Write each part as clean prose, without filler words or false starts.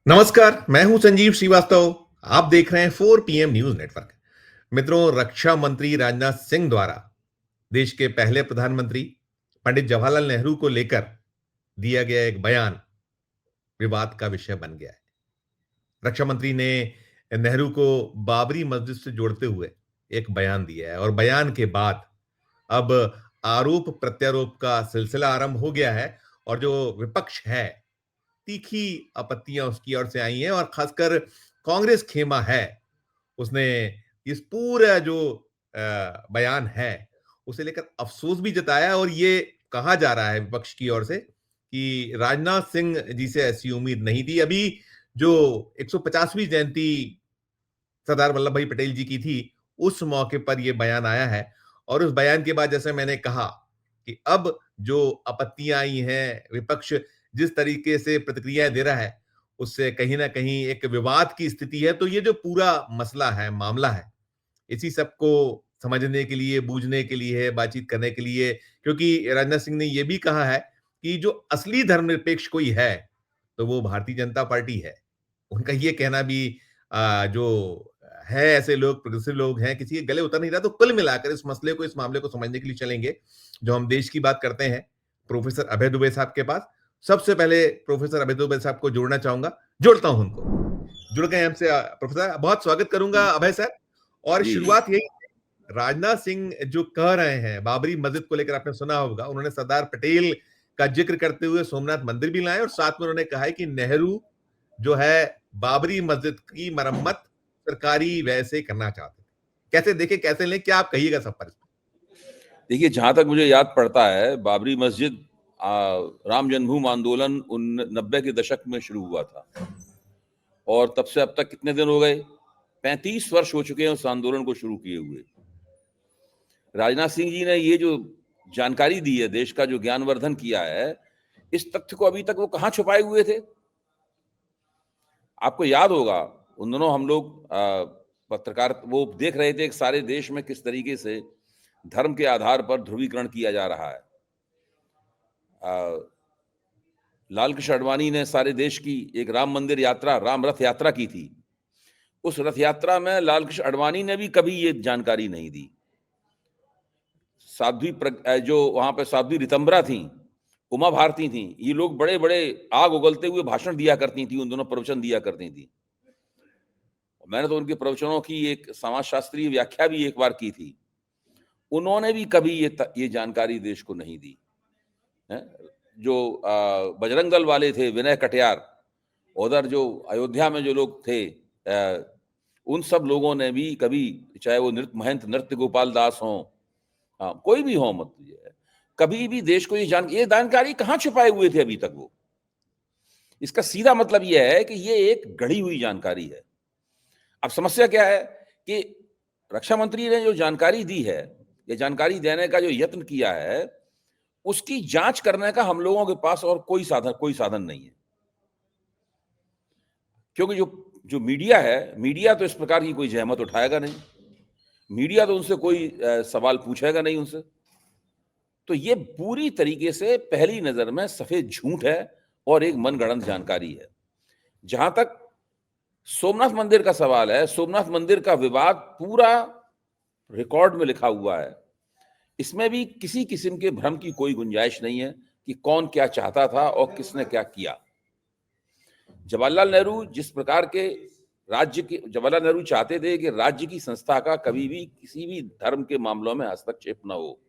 नमस्कार, मैं हूं संजीव श्रीवास्तव। आप देख रहे हैं 4 PM न्यूज नेटवर्क। मित्रों, रक्षा मंत्री राजनाथ सिंह द्वारा देश के पहले प्रधानमंत्री पंडित जवाहरलाल नेहरू को लेकर दिया गया एक बयान विवाद का विषय बन गया है। रक्षा मंत्री ने नेहरू को बाबरी मस्जिद से जोड़ते हुए एक बयान दिया है और बयान के बाद अब आरोप प्रत्यारोप का सिलसिला आरंभ हो गया है और जो विपक्ष है, तीखी आपत्तियां उसकी ओर से आई हैं और खासकर कांग्रेस खेमा है, उसने इस पूरा जो बयान है, उसे लेकर अफसोस भी जताया है और ये कहा जा रहा है विपक्ष की ओर से कि राजनाथ सिंह जी से ऐसी उम्मीद नहीं थी। अभी जो 150वीं जयंती सरदार वल्लभ भाई पटेल जी की थी, उस मौके पर यह बयान आया है और उस बयान के बाद जैसे मैंने कहा कि अब जो आपत्तियां आई हैं, विपक्ष जिस तरीके से प्रतिक्रियाएं दे रहा है, उससे कहीं ना कहीं एक विवाद की स्थिति है। तो ये जो पूरा मसला है, मामला है, इसी सबको समझने के लिए, बूझने के लिए, बातचीत करने के लिए, क्योंकि राजनाथ सिंह ने यह भी कहा है कि जो असली धर्मनिरपेक्ष कोई है, तो वो भारतीय जनता पार्टी है। उनका ये कहना भी जो है, ऐसे लोग, प्रोग्रेसिव लोग हैं, किसी के गले उतर नहीं रहा। तो कुल मिलाकर इस मसले को, इस मामले को समझने के लिए चलेंगे, जो हम देश की बात करते हैं, प्रोफेसर अभय दुबे साहब के पास। सबसे पहले प्रोफेसर अभय दुबे साहब को जोड़ना चाहूंगा, जोड़ता हूं उनको। जुड़ गए हमसे प्रोफेसर, बहुत स्वागत करूंगा अभय सर। और जी, जी। शुरुआत यही, राजनाथ सिंह जो कह रहे हैं बाबरी मस्जिद को लेकर, आपने सुना होगा, उन्होंने सरदार पटेल का जिक्र करते हुए सोमनाथ मंदिर भी लाए और साथ में उन्होंने कहा है कि नेहरू जो है बाबरी मस्जिद की मरम्मत सरकारी व्यय से करना चाहते थे। कैसे देखें, कैसे लें, क्या आप कहिएगा सब पर? देखिए, जहाँ तक मुझे याद पड़ता है, बाबरी मस्जिद राम जन्मभूमि आंदोलन 90 के दशक में शुरू हुआ था और तब से अब तक कितने दिन हो गए? 35 वर्ष हो चुके हैं उस आंदोलन को शुरू किए हुए। राजनाथ सिंह जी ने ये जो जानकारी दी है, देश का जो ज्ञानवर्धन किया है, इस तथ्य को अभी तक वो कहाँ छुपाए हुए थे? आपको याद होगा, उन दिनों हम लोग पत्रकार वो देख रहे थे कि सारे देश में किस तरीके से धर्म के आधार पर ध्रुवीकरण किया जा रहा है। लाल कृष्ण आडवाणी ने सारे देश की एक राम मंदिर यात्रा, राम रथ यात्रा की थी। उस रथ यात्रा में लाल कृष्ण आडवाणी ने भी कभी ये जानकारी नहीं दी। जो वहां पर साध्वी रितंबरा थी, उमा भारती थी, ये लोग बड़े बड़े आग उगलते हुए भाषण दिया करती थी, उन दोनों प्रवचन दिया करती थी। मैंने तो उनके प्रवचनों की एक समाजशास्त्रीय व्याख्या भी एक बार की थी। उन्होंने भी कभी ये जानकारी देश को नहीं दी है। जो बजरंग दल वाले थे, विनय कटियार, उधर जो अयोध्या में जो लोग थे, उन सब लोगों ने भी कभी, चाहे वो महंत नृत्य गोपाल दास हों, कोई भी हो, मत कभी भी देश को ये जानकारी कहाँ छुपाए हुए थे अभी तक वो? इसका सीधा मतलब यह है कि ये एक गढ़ी हुई जानकारी है। अब समस्या क्या है कि रक्षा मंत्री ने जो जानकारी दी है, ये जानकारी देने का जो यत्न किया है, उसकी जांच करने का हम लोगों के पास और कोई साधन नहीं है। क्योंकि जो मीडिया है, मीडिया तो इस प्रकार की कोई जहमत उठाएगा नहीं, मीडिया तो उनसे कोई सवाल पूछेगा नहीं उनसे। तो ये पूरी तरीके से पहली नजर में सफेद झूठ है और एक मनगढ़ंत जानकारी है। जहां तक सोमनाथ मंदिर का सवाल है, सोमनाथ मंदिर का विवाद पूरा रिकॉर्ड में लिखा हुआ है। इसमें भी किसी किस्म के भ्रम की कोई गुंजाइश नहीं है कि कौन क्या चाहता था और किसने क्या किया। जवाहरलाल नेहरू जिस प्रकार के जवाहरलाल नेहरू चाहते थे कि राज्य की संस्था का कभी भी किसी भी धर्म के मामलों में हस्तक्षेप न हो।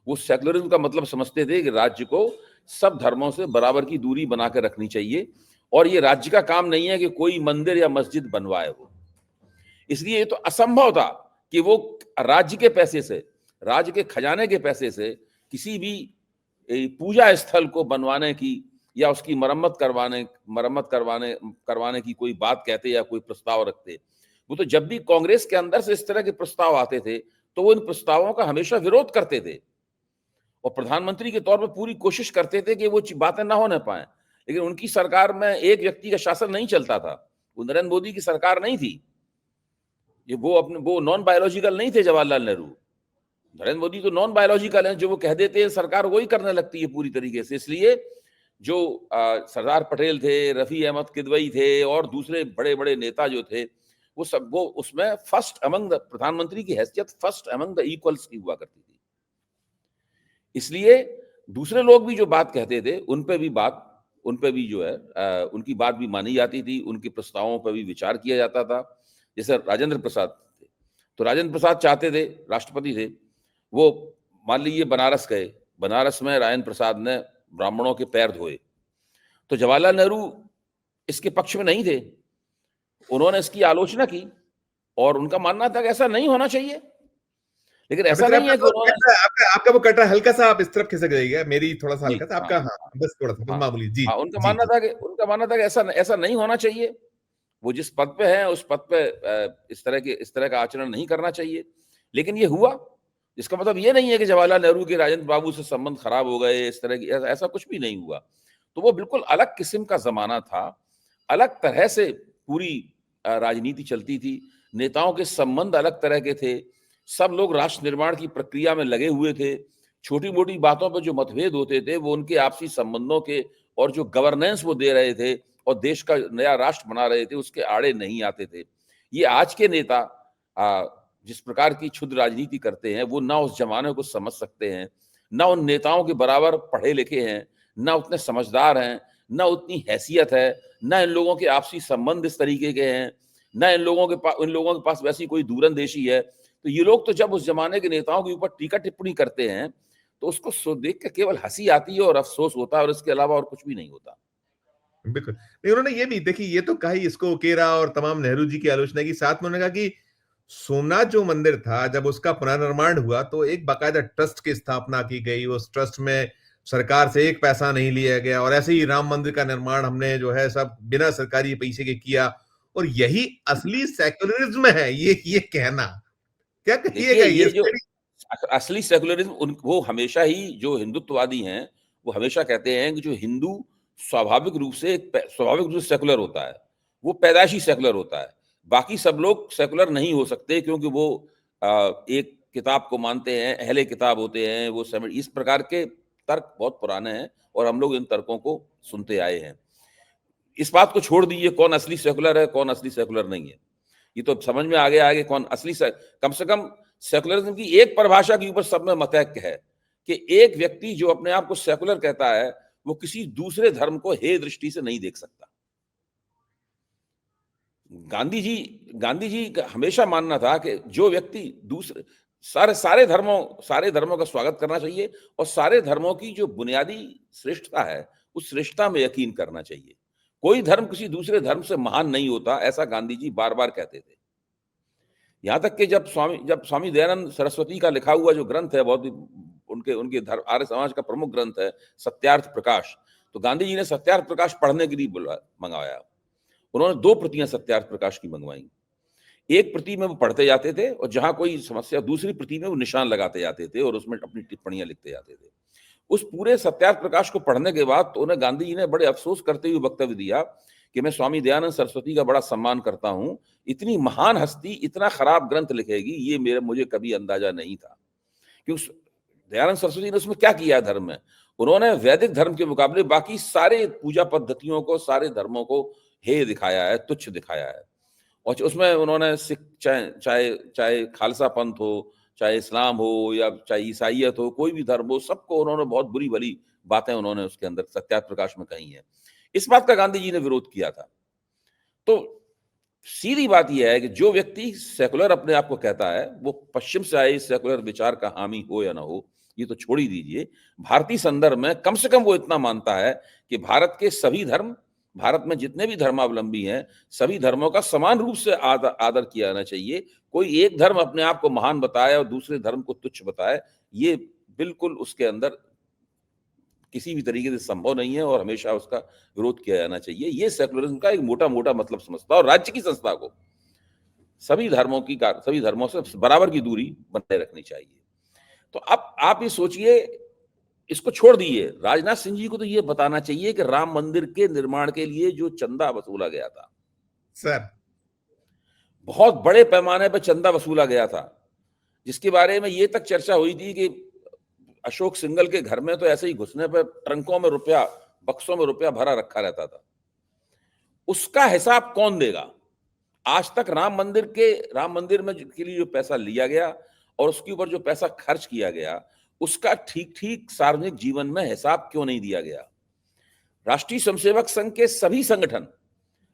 वो सेकुलरिज्म का मतलब समझते थे कि राज्य को सब धर्मों से बराबर की दूरी बना कर रखनी चाहिए और ये राज्य का काम नहीं है कि कोई मंदिर या मस्जिद बनवाए वो। इसलिए ये तो असंभव था कि वो राज्य के पैसे से, राज्य के खजाने के पैसे से किसी भी पूजा स्थल को बनवाने की या उसकी मरम्मत करवाने की कोई बात कहते या कोई प्रस्ताव रखते। वो तो जब भी कांग्रेस के अंदर से इस तरह के प्रस्ताव आते थे तो वो इन प्रस्तावों का हमेशा विरोध करते थे और प्रधानमंत्री के तौर पर पूरी कोशिश करते थे कि वो बातें ना होने पाए। लेकिन उनकी सरकार में एक व्यक्ति का शासन नहीं चलता था, वो नरेंद्र मोदी की सरकार नहीं थी। ये वो नॉन बायोलॉजिकल नहीं थे जवाहरलाल नेहरू। नरेंद्र मोदी तो नॉन बायोलॉजिकल हैं, जो वो कह देते हैं सरकार वही करने लगती है पूरी तरीके से। इसलिए जो सरदार पटेल थे, रफ़ी अहमद किदवई थे और दूसरे बड़े-बड़े नेता जो थे, वो उसमें फर्स्ट अमंग द प्रधानमंत्री की हैसियत फर्स्ट अमंग द इक्वल्स की हुआ करती थी। इसलिए दूसरे लोग भी जो बात कहते थे, उन पे भी जो है उनकी बात भी मानी जाती थी, उनके प्रस्तावों पर भी विचार किया जाता था। जैसे राजेंद्र प्रसाद थे, तो राजेंद्र प्रसाद चाहते थे, राष्ट्रपति थे, वो मान लीजिए बनारस गए, बनारस में राजेंद्र प्रसाद ने ब्राह्मणों के पैर धोए, तो जवाहरलाल नेहरू इसके पक्ष में नहीं थे। उन्होंने इसकी आलोचना की और उनका मानना था कि ऐसा नहीं होना चाहिए। लेकिन ऐसा मित्र नहीं आपका है कि वो उन्होंने कट रहा है, आपका वो कट रहा है, हल्का-सा आप इस तरफ खिसक जाइएगा, मेरी थोड़ा-सा जी, हल्का-सा, हाँ, आपका हाँ, हाँ, बस थोड़ा-सा, बस हाँ, मामूली। जी, हाँ, जी, जी। उनका मानना था कि ऐसा ऐसा नहीं होना चाहिए। वो जिस पद पे हैं, उस पद पे इस तरह का आचरण नहीं करना चाहिए। लेकिन ये हुआ, इसका मतलब ये नहीं है कि जवाहरलाल नेहरू के राजेंद्र बाबू से संबंध खराब हो गए, इस तरह की ऐसा कुछ भी नहीं हुआ। तो वो बिल्कुल अलग किस्म का ज़माना था, अलग तरह से पूरी राजनीति चलती थी, नेताओं के संबंध अलग तरह के थे, सब लोग राष्ट्र निर्माण की प्रक्रिया में लगे हुए थे। छोटी-मोटी बातों पे जो मतभेद होते थे, वो उनके आपसी संबंधों के और जो गवर्नेंस वो दे रहे थे और देश का नया राष्ट्र बना रहे थे, उसके आड़े नहीं आते थे। ये आज के नेता जिस प्रकार की क्षुद्र राजनीति करते हैं, वो ना उस ज़माने को समझ सकते हैं, ना उन नेताओं के बराबर पढ़े-लिखे हैं, ना उतने समझदार हैं, ना उतनी हैसियत है, ना इन लोगों के आपसी संबंध इस तरीके के हैं, ना इन लोगों के पास वैसी कोई दूरंदेशी है। तो ये लोग तो जब उस ज़माने के नेताओं के ऊपर टीका-टिप्पणी करते हैं, तो उसको देख के केवल हँसी आती है और अफ़सोस होता है और इसके अलावा और कुछ भी नहीं होता। बिल्कुल। नहीं, उन्होंने ये भी देखिए, ये तो कहा ही, इसको उकेरा और तमाम नेहरू जी की आलोचना की, साथ में उन्होंने कहा कि सोमनाथ जो मंदिर था, जब उसका पुनर्निर्माण हुआ तो एक बाकायदा ट्रस्ट की स्थापना की गई। उस ट्रस्ट में सरकार से एक पैसा नहीं लिया गया और ऐसे ही राम मंदिर का निर्माण हमने जो है सब बिना सरकारी पैसे के किया और यही असली सेक्युलरिज्म है, ये कहना। क्या देखिए, कहिएगा ये ये जो स्टडी? असली सेकुलरिज़्म वो हमेशा ही जो हिंदुत्ववादी हैं, वो हमेशा कहते हैं कि जो हिंदू स्वाभाविक रूप से सेकुलर होता है, वो पैदाइशी सेकुलर होता है। बाकी सब लोग सेकुलर नहीं हो सकते क्योंकि वो एक किताब को मानते हैं, अहले किताब होते हैं, वो समय इस प्रकार के तर्क बहुत पुराने हैं और हम लोग इन तर्कों को सुनते आए हैं। इस बात को छोड़ दीजिए कौन असली सेकुलर है, कौन असली सेकुलर नहीं है। ये तो समझ में आ गया है कि कौन असली कम से कम सेकुलरिज्म की एक परिभाषा के ऊपर सब में मतैक्य है कि एक व्यक्ति जो अपने आप को सेकुलर कहता है, वो किसी दूसरे धर्म को हेय दृष्टि से नहीं देख सकता। गांधी जी का हमेशा मानना था कि जो व्यक्ति दूसरे सारे धर्मों का स्वागत करना चाहिए और सारे धर्मों की जो बुनियादी श्रेष्ठता है, उस श्रेष्ठता में यकीन करना चाहिए। कोई धर्म किसी दूसरे धर्म से महान नहीं होता, ऐसा गांधी जी बार-बार कहते थे। यहाँ तक कि जब स्वामी दयानंद सरस्वती का लिखा हुआ जो ग्रंथ है, बहुत ही उनके उनके धर्म आर्य समाज का प्रमुख ग्रंथ है, सत्यार्थ प्रकाश, तो गांधी जी ने सत्यार्थ प्रकाश पढ़ने के लिए मंगवाया। उन्होंने 2 प्रतियां सत्यार्थ प्रकाश की मंगवाई। एक प्रति में वो पढ़ते जाते थे और जहां कोई समस्या, दूसरी प्रति में वो निशान लगाते जाते थे और उसमें अपनी टिप्पणियां लिखते जाते थे। उस पूरे सत्यार्थ प्रकाश को पढ़ने के बाद तो उन्हें गांधी जी ने बड़े अफसोस करते हुए वक्तव्य दिया कि मैं स्वामी दयानंद सरस्वती का बड़ा सम्मान करता हूं, इतनी महान हस्ती इतना खराब ग्रंथ लिखेगी, ये मुझे कभी अंदाजा नहीं था। क्योंकि दयानंद सरस्वती ने उसमें क्या किया धर्म में? उन्होंने वैदिक धर्म के मुकाबले बाकी सारे पूजा पद्धतियों को, सारे धर्मों को हेय दिखाया है, तुच्छ दिखाया है। और उसमें उन्होंने सिख चाहे चाहे चाहे खालसा पंथ हो, चाहे इस्लाम हो या चाहे ईसाइयत हो, कोई भी धर्म हो, सबको उन्होंने बहुत बुरी-भली बातें उन्होंने उसके अंदर सत्यार्थ प्रकाश में कही हैं। इस बात का गांधी जी ने विरोध किया था। तो सीधी बात यह है कि जो व्यक्ति सेकुलर अपने आप को कहता है, वो पश्चिम से आए इस सेकुलर विचार का हामी हो या ना हो, ये तो छोड़ ही दीजिए। भारतीय संदर्भ में कम से कम वो इतना मानता है कि भारत के सभी धर्म, भारत में जितने भी धर्मावलंबी हैं, सभी धर्मों का समान रूप से आदर किया जाना चाहिए। कोई एक धर्म अपने आप को महान बताए और दूसरे धर्म को तुच्छ बताए, ये बिल्कुल उसके अंदर किसी भी तरीके से संभव नहीं है और हमेशा उसका विरोध किया जाना चाहिए। ये सेकुलरिज्म का एक मोटा-मोटा मतलब समझता है और राज्य की संस्था को सभी धर्मों से बराबर की दूरी बनाए रखनी चाहिए। तो अब आप ये सोचिए, इसको छोड़ दीजिए, राजनाथ सिंह जी को तो ये बताना चाहिए कि राम मंदिर के निर्माण के लिए जो चंदा वसूला गया था, सर, बहुत बड़े पैमाने पर चंदा वसूला गया था, जिसके बारे में ये तक चर्चा हुई थी कि अशोक सिंघल के घर में तो ऐसे ही घुसने पर ट्रंकों में रुपया बक्सों में रुपया भरा रखा रहता था। उसका हिसाब कौन देगा? आज तक राम मंदिर में के लिए जो पैसा लिया गया और उसके ऊपर जो पैसा खर्च किया गया, उसका ठीक-ठीक सार्वजनिक जीवन में हिसाब क्यों नहीं दिया गया? राष्ट्रीय स्वयंसेवक संघ के सभी संगठन,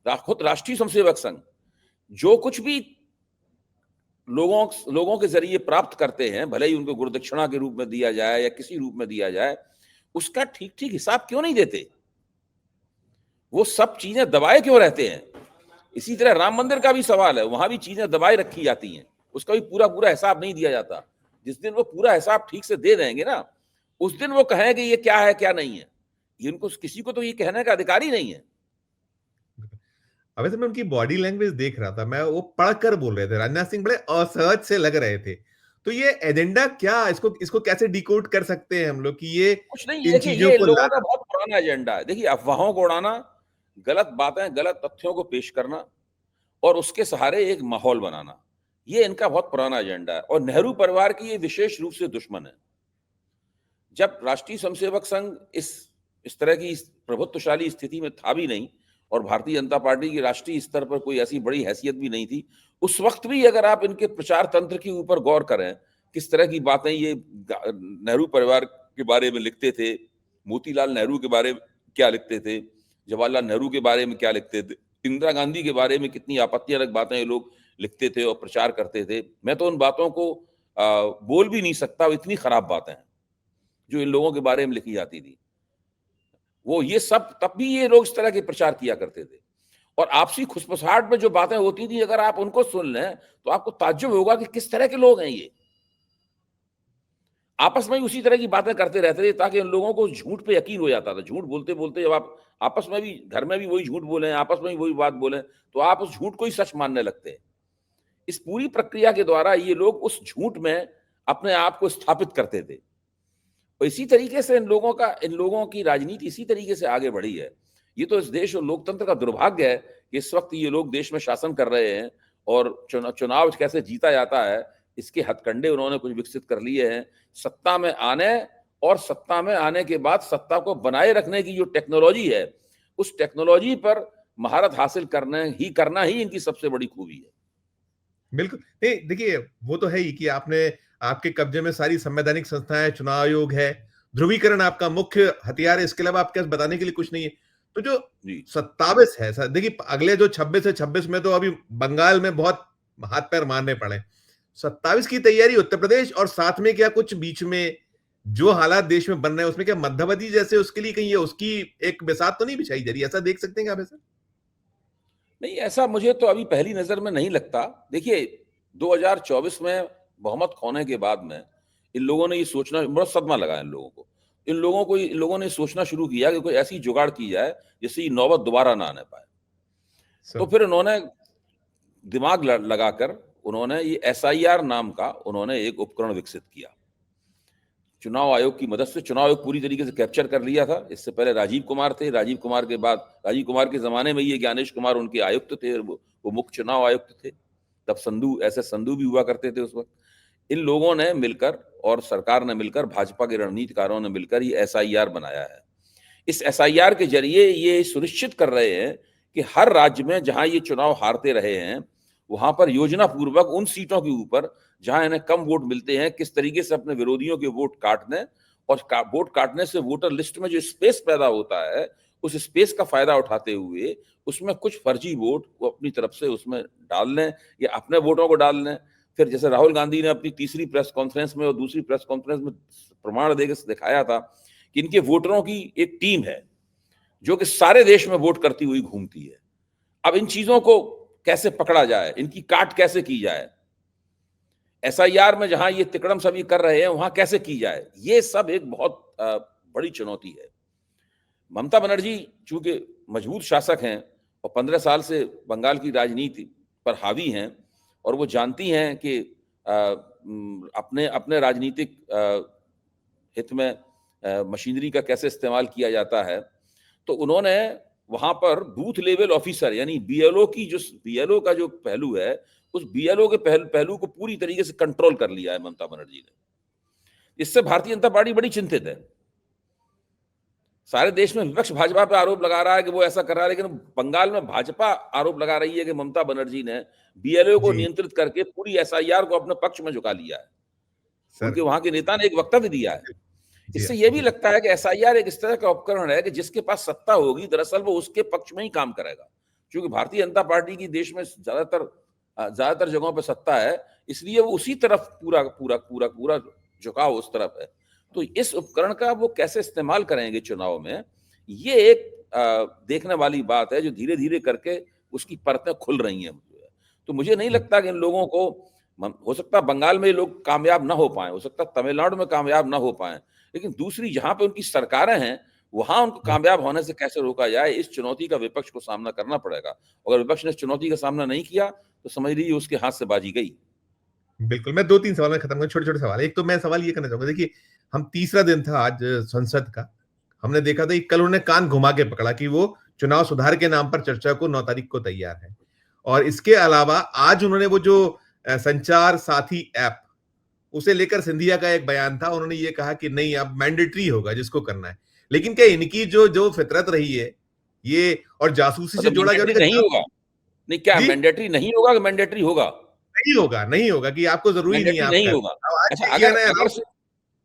खुद राष्ट्रीय स्वयंसेवक संघ, जो कुछ भी लोगों के जरिए प्राप्त करते हैं, भले ही उनको गुरुदक्षिणा के रूप में दिया जाए या किसी रूप में दिया जाए, उसका ठीक-ठीक हिसाब क्यों नहीं देते? वो सब चीजें दबाए क्यों रहते हैं? इसी तरह राम मंदिर का भी सवाल है, वहां भी चीजें दबाए रखी जाती हैं, उसका भी पूरा हिसाब नहीं दिया जाता। जिस दिन वो पूरा हिसाब ठीक से दे देंगे ना, उस दिन वो कहेंगे ये क्या है क्या नहीं है। इनको किसी को तो ये कहने का अधिकार ही नहीं है। अब वैसे मैं उनकी बॉडी लैंग्वेज देख रहा था, मैं वो पढ़कर बोल रहे थे, राजनाथ सिंह बड़े असहज से लग रहे थे। तो ये एजेंडा क्या, इसको इसको कैसे डिकोड कर सकते हैं हम लोग कि ये कुछ नहीं, इन देखिए चीजों ये इन को लोगों का लाना। बहुत पुराना एजेंडा है। देखिए अफवाहों को उड़ाना, गलत बातें, गलत तथ्यों को पेश करना और उसके सहारे एक माहौल बनाना, ये इनका बहुत पुराना एजेंडा है और नेहरू परिवार की ये विशेष रूप से दुश्मन है। जब राष्ट्रीय स्वयंसेवक संघ इस तरह की प्रभुत्वशाली स्थिति में था भी नहीं और भारतीय जनता पार्टी की राष्ट्रीय स्तर पर कोई ऐसी बड़ी हैसियत भी नहीं थी, उस वक्त भी अगर आप इनके प्रचार तंत्र के ऊपर गौर करें, किस तरह की बातें ये नेहरू परिवार के बारे में लिखते थे, मोतीलाल नेहरू के बारे में क्या लिखते थे, जवाहरलाल नेहरू के बारे में क्या लिखते थे, इंदिरा गांधी के बारे में कितनी आपत्तिजनक बातें ये लोग लिखते थे और प्रचार करते थे। मैं तो उन बातों को बोल भी नहीं सकता, इतनी खराब बातें हैं जो इन लोगों के बारे में लिखी जाती थी। वो ये सब तब भी ये लोग इस तरह के प्रचार किया करते थे और आपसी खुसफुसाहट में जो बातें होती थी, अगर आप उनको सुन लें तो आपको ताज्जुब होगा कि किस तरह के लोग हैं ये। आपस में ही उसी तरह की बातें करते रहते थे ताकि उन लोगों को झूठ पे यकीन हो जाता था। झूठ बोलते बोलते जब आप आपस में भी, घर में भी वही झूठ बोले, आपस में भी वही बात बोले, तो आप उस झूठ को ही सच मानने लगते हैं। इस पूरी प्रक्रिया के द्वारा ये लोग उस झूठ में अपने आप को स्थापित करते थे। और इसी तरीके से इन लोगों की राजनीति इसी तरीके से आगे बढ़ी है। ये तो इस देश और लोकतंत्र का दुर्भाग्य है कि इस वक्त ये लोग देश में शासन कर रहे हैं और चुनाव कैसे जीता जाता है, इसके हथकंडे उन्होंने कुछ विकसित कर लिए हैं। सत्ता में आने और सत्ता में आने के बाद सत्ता को बनाए रखने की जो टेक्नोलॉजी है, उस टेक्नोलॉजी पर महारत हासिल करना ही इनकी सबसे बड़ी खूबी है। बिल्कुल नहीं, देखिए वो तो है ही कि आपके कब्जे में सारी संवैधानिक संस्थाएं, चुनाव आयोग है, ध्रुवीकरण आपका मुख्य हथियार है, इसके अलावा आपके पास बताने के लिए कुछ नहीं है। तो जो जी। 27 है, देखिए अगले जो 26 है, 26 में तो अभी बंगाल में बहुत हाथ पैर मारने पड़े। 27 की तैयारी उत्तर प्रदेश और साथ में क्या कुछ बीच में जो हालात देश में बन रहे हैं उसमें क्या मध्यवधि जैसे उसके लिए कहीं ये उसकी एक बिसात तो नहीं बिछाई जा रही, ऐसा देख सकते हैं आप ऐसा? नहीं, ऐसा मुझे तो अभी पहली नज़र में नहीं लगता। देखिए, 2024 में बहुमत खोने के बाद में इन लोगों ने ये सोचना, बड़ा सदमा लगा इन लोगों को। इन लोगों ने सोचना शुरू किया कि कोई ऐसी जुगाड़ की जाए, जिससे ये नौबत दोबारा ना आने पाए। तो सब फिर उन्होंने दिमाग लगाकर उन्होंने ये एसआईआर नाम का उन्होंने एक उपकरण विकसित किया। चुनाव आयोग की मदद से चुनाव आयोग पूरी तरीके से कैप्चर कर लिया था। इससे पहले राजीव कुमार थे, राजीव कुमार के बाद, राजीव कुमार के ज़माने में ये ज्ञानेश कुमार उनके आयुक्त थे, वो मुख्य चुनाव आयुक्त थे। तब संधू भी हुआ करते थे उस वक़्त। इन लोगों ने मिलकर और सरकार ने मिलकर, भाजपा के रणनीतिकारों ने मिलकर ये एसआईआर बनाया है। इस एसआईआर के ज़रिए ये सुनिश्चित कर रहे हैं कि हर राज्य में जहाँ ये चुनाव हारते रहे हैं, वहाँ पर योजनापूर्वक उन सीटों के ऊपर जहां इन्हें कम वोट मिलते हैं, किस तरीके से अपने विरोधियों के वोट काटने और वोट काटने से वोटर लिस्ट में जो स्पेस पैदा होता है, उस स्पेस का फायदा उठाते हुए उसमें कुछ फर्जी वोट वो अपनी तरफ से उसमें डाल लें या अपने वोटों को डाल लें। फिर जैसे राहुल गांधी ने अपनी तीसरी प्रेस कॉन्फ्रेंस में और दूसरी प्रेस कॉन्फ्रेंस में प्रमाण देकर दिखाया था कि इनके वोटरों की एक टीम है जो कि सारे देश में वोट करती हुई घूमती है। अब इन चीजों को कैसे पकड़ा जाए, इनकी काट कैसे की जाए, एसआईआर में जहां ये तिकड़म सभी कर रहे हैं वहां कैसे की जाए, ये सब एक बहुत बड़ी चुनौती है। ममता बनर्जी चूंकि मजबूत शासक हैं और 15 साल से बंगाल की राजनीति पर हावी हैं और वो जानती हैं कि अपने अपने राजनीतिक हित में मशीनरी का कैसे इस्तेमाल किया जाता है, तो उन्होंने वहां पर बूथ लेवल ऑफिसर यानी बीएलओ का जो पहलू है, उस बीएलओ के पहलू को पूरी तरीके से कंट्रोल कर लिया है ममता बनर्जी ने। इससे भारतीय जनता पार्टी बड़ी चिंतित है। सारे देश में विपक्ष भाजपा पे आरोप लगा रहा है कि वो ऐसा कर रहा है, लेकिन बंगाल में भाजपा आरोप लगा रही है कि ममता बनर्जी ने बीएलओ को जी नियंत्रित करके पूरी एसआईआर को अपने पक्ष में झुका लिया है। सर। उनके वहां के नेता ने एक वक्तव्य दिया है। जी इससे ये भी जी लगता है कि एसआईआर एक इस तरह का उपकरण है कि जिसके पास सत्ता होगी, दरअसल वो उसके पक्ष में ही काम करेगा। क्योंकि भारतीय जनता पार्टी की देश में ज्यादातर जगहों पर सत्ता है, इसलिए वो उसी तरफ पूरा पूरा पूरा पूरा झुकाव उस तरफ है। तो इस उपकरण का वो कैसे इस्तेमाल करेंगे चुनाव में, ये एक देखने वाली बात है, जो धीरे धीरे करके उसकी परतें खुल रही हैं। तो मुझे नहीं लगता कि इन लोगों को, हो सकता है बंगाल में ये लोग कामयाब ना हो पाए, हो सकता है तमिलनाडु में कामयाब ना हो पाए, लेकिन दूसरी जहां पे उनकी सरकारें हैं, वहां उनको कामयाब होने से कैसे रोका जाए, इस चुनौती का विपक्ष को सामना करना पड़ेगा। अगर विपक्ष ने इस चुनौती का सामना नहीं किया तो समझ लीजिए उसके हाथ से बाजी गई। बिल्कुल। मैं 2-3 सवाल में खत्म करूँ, छोटे-छोटे सवाल। एक तो मैं सवाल ये करना चाहूँगा, देखिए हम तीसरा दिन था आज संसद का। हमने देखा था कि कल उन्होंने कान घुमा के पकड़ा कि वो चुनाव सुधार के नाम पर चर्चा को 9 तारीख को तैयार है। और इसके अलावा आज उन्होंने वो जो संचार साथी ऐप, उसे लेकर सिंधिया का एक बयान था। उन्होंने ये कहा कि नहीं, अब मैंडेटरी होगा जिसको करना है। लेकिन क्या इनकी जो जो फितरत रही है, ये और जासूसी से मतलब जोड़ा गया मैंडेटरी उन्होंने नहीं कहा। होगा? नहीं, क्या जी, मैंडेटरी नहीं होगा कि मैंडेटरी होगा? नहीं होगा, नहीं होगा कि आपको ज़रूरी नहीं है मैंडेटरी आप नहीं कर। होगा। अब आज अच्छा, ये अगर किया ना अगर अनाउंस।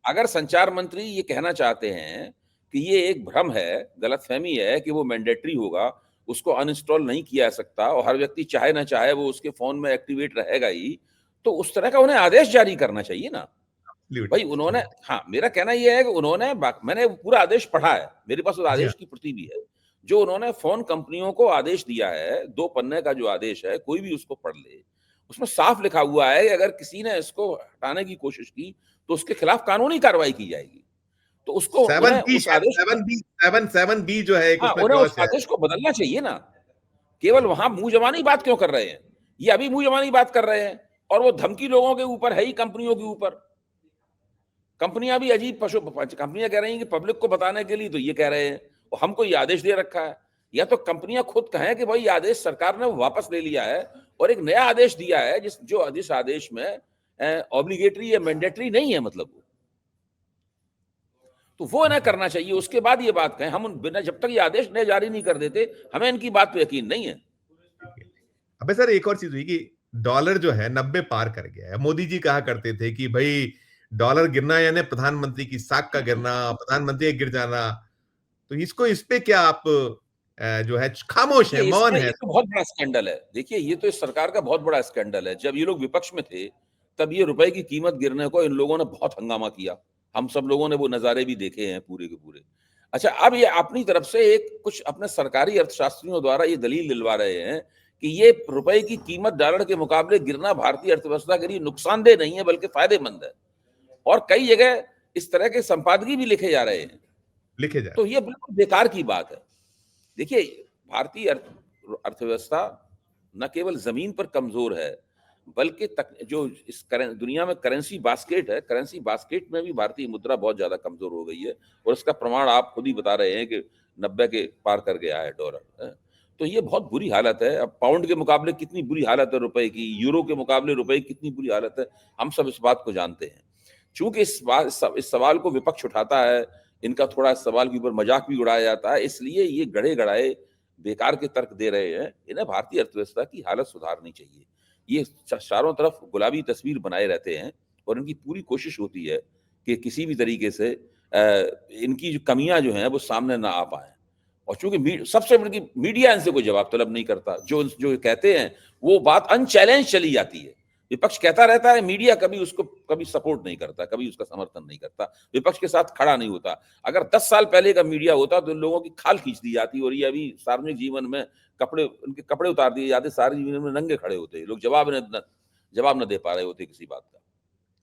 अगर संचार मंत्री ये कहना चाहते हैं कि ये एक भ्रम है, गलतफहमी है कि वो मैंडेटरी होगा, उसको अनइंस्टॉल नहीं किया जा सकता और हर व्यक्ति चाहे ना चाहे वो उसके फोन में एक्टिवेट रहेगा ही, तो उस तरह का उन्हें आदेश जारी करना चाहिए ना। भाई उन्होंने, हाँ, मेरा कहना ये है कि उन्होंने, मैंने वो पूरा आदेश पढ़ा है, मेरे पास उस जी हाँ, आदेश की प्रति भी है। जो उन्होंने फोन कंपनियों को आदेश दिया है, 2 पन्ने का जो आदेश है, कोई भी उसको पढ़ ले, उसमें साफ लिखा हुआ है कि अगर किसी ने इसको हटाने की कोशिश की तो उसके खिलाफ कानूनी कार्रवाई की जाएगी। तो उसको, सेवन उन्हें बी उस शायद, आदेश को, 7 बी जो है एक हाँ, उसमें उन्हें उस क्लॉज है। आदेश को बदलना चाहिए ना। केवल वहां मुंह जबानी बात क्यों कर रहे हैं? ये अभी मुंह जबानी बात कर रहे हैं और वो धमकी लोगों के ऊपर है ही, कंपनियों के ऊपर। कंपनियां भी अजीब कंपनियां कह रही हैं कि पब्लिक को बताने के लिए, तो ये कह रहे हैं और हमको ये आदेश दे रखा है। या तो कंपनियां खुद कहें कि भाई ये आदेश सरकार ने वापस ले लिया है और एक नया आदेश दिया है, जिस आदेश में ऑब्लिगेटरी या मैंडेटरी नहीं है, मतलब वो, तो वो इन्हें करना चाहिए। उसके बाद ये बात कहें। हम बिना, जब तक ये आदेश नए जारी नहीं कर देते, हमें इनकी बात पे यकीन नहीं है। अबे सर, एक और चीज हुई कि डॉलर जो है 90 पार कर गया है। मोदी जी कहा करते थे कि भाई डॉलर गिरना यानी प्रधानमंत्री की साख का गिरना, प्रधानमंत्री का गिर जाना। तो इसको, इस पे क्या आप जो है खामोश है, देखिए, मौन इसमें है? ये तो बहुत बड़ा स्कैंडल है। देखिए, ये तो इस सरकार का बहुत बड़ा स्कैंडल है। जब ये लोग विपक्ष में थे, तब ये रुपए की कीमत गिरने को इन लोगों ने बहुत हंगामा किया। हम सब लोगों ने वो नज़ारे भी देखे हैं पूरे के पूरे। अच्छा, अब ये अपनी तरफ से एक कुछ अपने सरकारी अर्थशास्त्रियों द्वारा ये दलील दिलवा रहे हैं कि ये रुपए की कीमत डॉलर के मुकाबले गिरना भारतीय अर्थव्यवस्था के लिए नुकसानदेह नहीं है, बल्कि फायदेमंद है। और कई जगह इस तरह के संपादकीय भी लिखे जा रहे हैं। लिखे जा तो रहे ये बिल्कुल बेकार की बात है। देखिए, भारतीय अर्थव्यवस्था न केवल जमीन पर कमजोर है, बल्कि जो इस दुनिया में करेंसी बास्केट है, करेंसी बास्केट में भी भारतीय मुद्रा बहुत ज्यादा कमजोर हो गई है। और इसका प्रमाण आप खुद ही बता रहे हैं कि 90 के पार कर गया है डॉलर। तो ये बहुत बुरी हालत है। अब पाउंड के मुकाबले कितनी बुरी हालत है रुपए की, यूरो के मुकाबले रुपए की कितनी बुरी हालत है, हम सब इस बात को जानते हैं। चूंकि इस सवाल को विपक्ष उठाता है, इनका थोड़ा इस सवाल के ऊपर मजाक भी उड़ाया जाता है, इसलिए ये गड़े गड़ाए बेकार के तर्क दे रहे हैं। इन्हें भारतीय अर्थव्यवस्था की हालत सुधारनी चाहिए। ये चारों तरफ गुलाबी तस्वीर बनाए रहते हैं और इनकी पूरी कोशिश होती है कि किसी भी तरीके से इनकी जो कमियां जो हैं वो सामने ना आ पाए। और चूंकि सबसे बड़ी मीडिया इनसे कोई जवाब तलब नहीं करता, जो जो कहते हैं वो बात अनचैलेंज चली जाती है। विपक्ष कहता रहता है, मीडिया कभी उसको कभी सपोर्ट नहीं करता, कभी उसका समर्थन नहीं करता, विपक्ष के साथ खड़ा नहीं होता। अगर 10 साल पहले का मीडिया होता तो इन लोगों की खाल खींच दी जाती और ये अभी सार्वजनिक जीवन में उनके कपड़े उतार दिए जाते, सार्वजनिक जीवन में नंगे खड़े होते, लोग जवाब न दे पा रहे होते किसी बात का।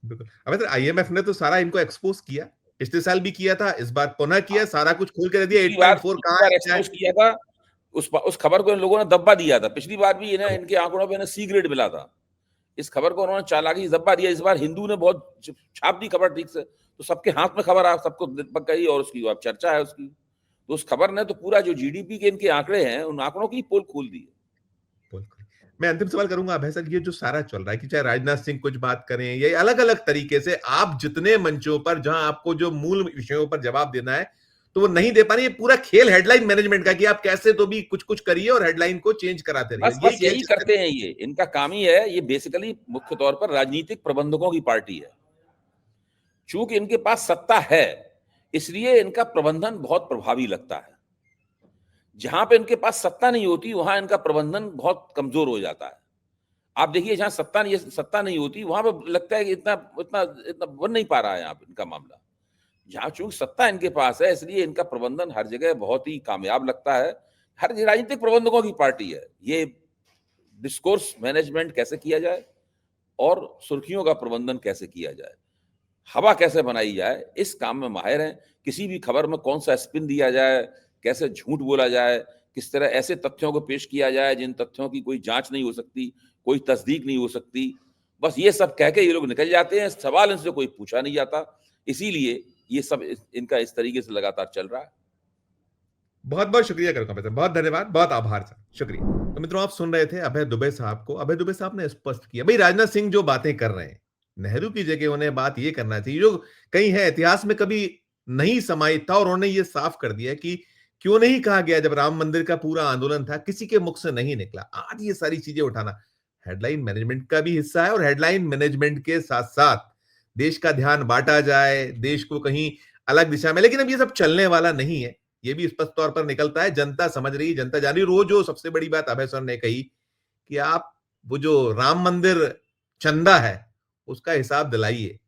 बिल्कुल। अब सर, आईएमएफ ने तो सारा इनको एक्सपोज किया, पिछले साल भी किया था, इस बार पुनः किया, सारा कुछ खोल के दे दिया। 8.4 पिछली कहां बार है, क्या है? एक्सपोज किया था, उस खबर को इन लोगों ने दब्बा दिया था। पिछली बार भी इन्हें, इनके आंकड़ों पे इन्हें सी ग्रेड मिला था। इस खबर को उन्होंने चालाकी से दब्बा दिया। इस बार हिंदू ने बहुत छाप दी खबर ठीक से, तो सबके हाथ में खबर आ, सबको पक गई और उसकी अब चर्चा है उसकी। तो उस खबर ने तो पूरा जो जीडीपी के इनके आंकड़े हैं, उन आंकड़ों की पोल खोल दी है। बिल्कुल। मैं अंतिम सवाल करूंगा अभय सर, ये जो सारा चल रहा है कि चाहे राजनाथ सिंह कुछ बात करें या अलग अलग तरीके से, आप जितने मंचों पर जहां आपको जो मूल विषयों पर जवाब देना है, तो वो नहीं दे पा रहे। ये पूरा खेल हेडलाइन मैनेजमेंट का कि आप कैसे तो भी कुछ कुछ करिए और हेडलाइन को चेंज कराते रहिए, बस खेल यही चलता करते हैं ये, इनका काम ही है। ये बेसिकली मुख्य तौर पर राजनीतिक प्रबंधकों की पार्टी है। चूंकि इनके पास सत्ता है, इसलिए इनका प्रबंधन बहुत प्रभावी लगता है। जहां पे इनके पास सत्ता नहीं होती, वहां इनका प्रबंधन बहुत कमजोर हो जाता है। आप देखिए, जहां सत्ता नहीं होती, वहां पे लगता है कि इतना इतना इतना बन नहीं पा रहा है यहाँ पे इनका मामला। जहां चूंकि सत्ता इनके पास है, इसलिए इनका प्रबंधन हर जगह बहुत ही कामयाब लगता है। हर राजनीतिक प्रबंधकों की पार्टी है ये। डिस्कोर्स मैनेजमेंट कैसे किया जाए और सुर्खियों का प्रबंधन कैसे किया जाए, हवा कैसे बनाई जाए, इस काम में माहिर हैं। किसी भी खबर में कौन सा स्पिन दिया जाए, कैसे झूठ बोला जाए, किस तरह ऐसे तथ्यों को पेश किया जाए जिन तथ्यों की कोई जांच नहीं हो सकती, कोई तस्दीक नहीं हो सकती, बस ये सब कह के ये लोग निकल जाते हैं। सवाल इनसे कोई पूछा नहीं जाता। इसीलिए ये सब इनका इस तरीके से लगातार चल रहा है। बहुत बहुत शुक्रिया करूंगा मैं, बहुत धन्यवाद, बहुत आभार सर, शुक्रिया। तो मित्रों, आप सुन रहे थे अभय दुबे साहब को। अभय दुबे साहब ने स्पष्ट किया, भाई राजनाथ सिंह जो बातें कर रहे हैं, नेहरू की जगह उन्हें बात ये करना चाहिए जो कहीं है इतिहास में कभी नहीं समाहित था, और उन्होंने ये साफ कर दिया कि क्यों नहीं कहा गया जब राम मंदिर का पूरा आंदोलन था, किसी के मुख से नहीं निकला। आज ये सारी चीजें उठाना हेडलाइन मैनेजमेंट का भी हिस्सा है, और हेडलाइन मैनेजमेंट के साथ साथ देश का ध्यान बांटा जाए, देश को कहीं अलग दिशा में, लेकिन अब ये सब चलने वाला नहीं है। ये भी स्पष्ट तौर पर निकलता है। जनता समझ रही, जनता जान रही। रोज जो सबसे बड़ी बात अभय सर ने कही कि आप वो जो राम मंदिर चंदा है उसका हिसाब दिलाइए,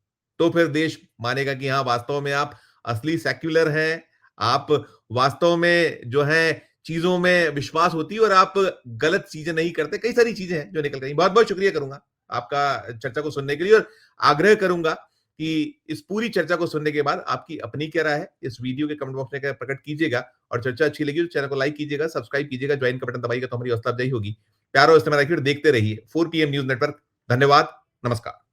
तो फिर देश मानेगा कि हाँ, वास्तव में आप असली सेक्युलर हैं, आप वास्तव में जो है चीजों में विश्वास होती है और आप गलत चीजें नहीं करते। कई सारी चीजें हैं जो निकल गई। बहुत बहुत शुक्रिया करूंगा आपका चर्चा को सुनने के लिए, और आग्रह करूंगा कि इस पूरी चर्चा को सुनने के बाद आपकी अपनी क्या राय है इस वीडियो के कमेंट बॉक्स में प्रकट कीजिएगा। और चर्चा अच्छी लगी तो चैनल को लाइक कीजिएगा, सब्सक्राइब कीजिएगा, ज्वाइन का बटन दबाइएगा तो हमारी हौसला अफजाई होगी। प्यार और इस्तेमाल रखिए, देखते रहिए 4 PM न्यूज नेटवर्क। धन्यवाद, नमस्कार।